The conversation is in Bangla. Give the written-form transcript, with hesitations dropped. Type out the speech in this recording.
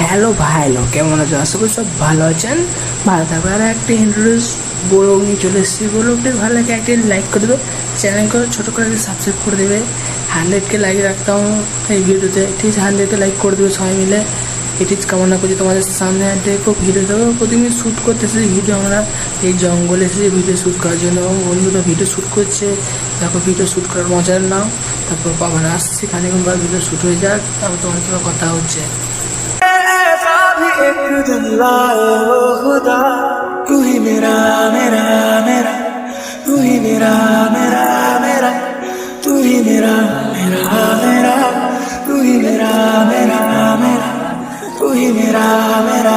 হ্যালো ভাই, কেমন আছো? আশা করি সব ভালো আছেন। ভালো থাকবে। আর একটা ইন্ট্রোডিউস ব্লগ নিয়ে চলে এসেছি। ব্লগটি ভালো লাগে একটি লাইক করে দেবে, চ্যানেলকে ছোটো করে সাবস্ক্রাইব করে দেবে। 100কে লাইক রাখতাম এই ভিডিওতে, ঠিক আছে? 100কে লাইক করে দেবে সবাই মিলে। এটি কামনা করছি তোমাদের সামনে। দেখো ভিডিও দেবো, প্রতিদিন শ্যুট করতেছি ভিডিও। আমরা এই জঙ্গলে এসেছি ভিডিও শ্যুট করার জন্য। বন্ধুরা ভিডিও শ্যুট করছে, দেখো ভিডিও শ্যুট করার মজার নাও। তারপর আবার আসছি, খানিক্ষণ পর ভিডিও শ্যুট হয়ে যাক, তারপর তোমার সঙ্গে কথা হচ্ছে। एक दिन लाए हो खुदा, तू ही मेरा मेरा मेरा, तू ही मेरा मेरा मेरा, तू ही मेरा मेरा मेरा, तू ही मेरा मेरा मेरा, तू ही मेरा मेरा